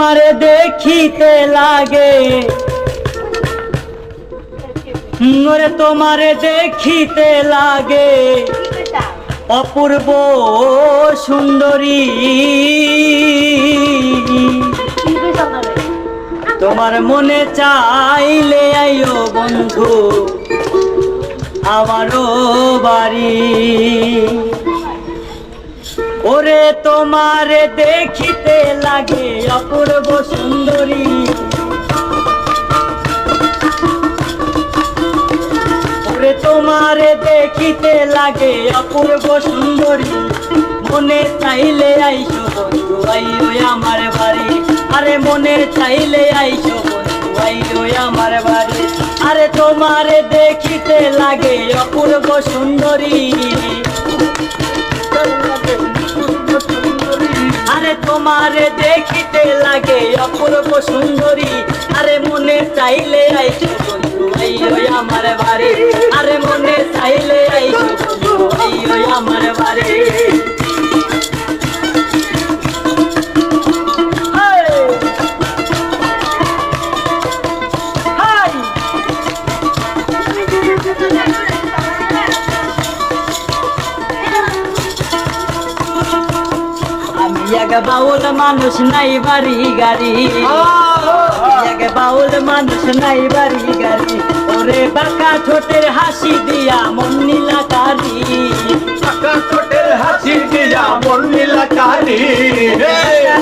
মারে দেখিতে লাগে ওরে তোমারে দেখিতে লাগে অপূর্ব সুন্দরী তোমার মনে চাইলে আইও বন্ধু আমারও বাড়ি ওরে তোমারে দেখিতে লাগে অপূর্ব সুন্দরী ওরে তোমারে দেখিতে লাগে অপূর্ব সুন্দরী মনে চাইলে আইসো বন্ধু আইও আমার বাড়ি আরে মনে চাইলে আইসো বন্ধু আইও আমার বাড়ি আরে তোমারে দেখিতে লাগে অপূর্ব সুন্দরী আরে তোমারে দেখিতে লাগে অপূর্ব সুন্দরী আরে মনে চাইলে আইসো বন্ধু আইও আমার বাড়ি আরে মনে চাইলে আইসো বন্ধু আইও আমার বাড়ি বাউল মানুষ নাই বাড়ি গাড়ি বাউল মানুষ নাই বাড়ি গাড়ি ওরে বাঁকা ঠোঁটের হাসি দিয়া মন নীলাকারি বাঁকা ঠোঁটের হাসি দিয়া মন নীলাকারি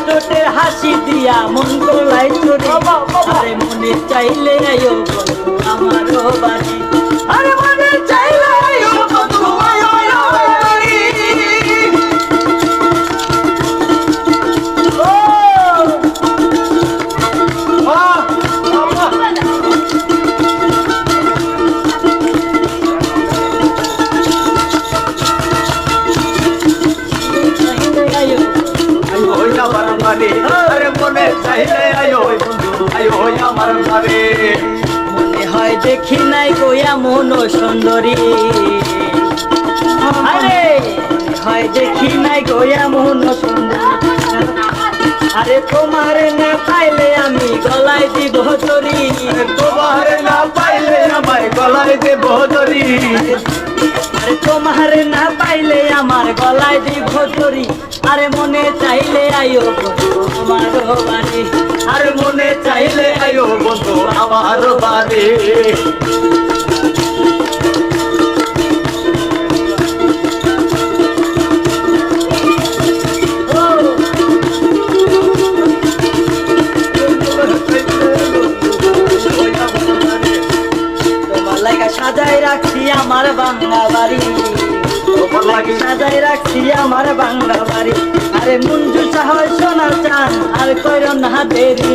ঠোঁটের হাসি দিয়া মন গোলাই চড়ে আরে মনে চাইলে আয়ো বন্ধু আমারও বাড়ি আরে মনে চাইলে আয়ো বন্ধু মনে হয় দেখি নাই গোয়া মন সুন্দরী আরে হয় দেখি নাই গোয়া মন সুন্দরী আরে তোমার না পাইলে আমি গলায় দিব ধরি তোমার না পাইলে আমার গলায় দেব ধরি আরে তোমার না পাইলে আমার গলায় দিব ধরি আরে মনে চাইলে আইও বন্ধু আমারও বাড়ি আরে মনে চাইলে আয়ো বন্ধু আমার বাড়ি তোমার লাগা সাজাই রাখছি আমার বাংলা বাড়ি তোমার লাগা সাজাই রাখছি আমার বাংলা বাড়ি আরে মঞ্জু সাহস সোনার চান আর কইরো না দেরি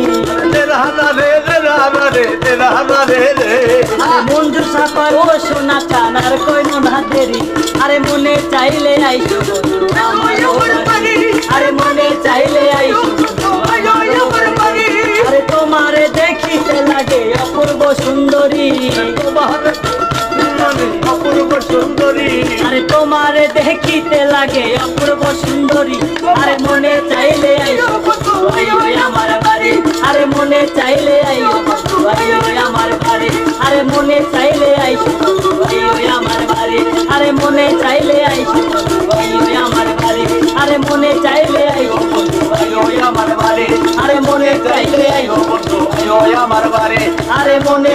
মঞ্জু সাপর ও সোনা চান আর কইরো না দেরি আরে মনে চাইলে আইসো বন্ধু আমারও বাড়ি আরে মনে চাইলে আইসো আরে তোমারে দেখিতে লাগে অপূর্ব সুন্দরী অপূর্ব সুন্দরী আরে তোমারে দেখিতে লাগে অপূর্ব সুন্দরী আরে মনে চাইলে আইও বন্ধু আইও আমার বাড়ি আরে মনে চাইলে আইও বন্ধু আইও আমার বাড়ি আরে মনে চাইলে আইসো বন্ধু আইও আমার বাড়ি আরে মনে চাইলে আইসো বন্ধু আইও আমার বাড়ি আরে মনে চাইলে আইসো বন্ধু আইও আমার বাড়ি আরে মনে চাইলে আইও বন্ধু আইও আমার বাড়ি আরে মনে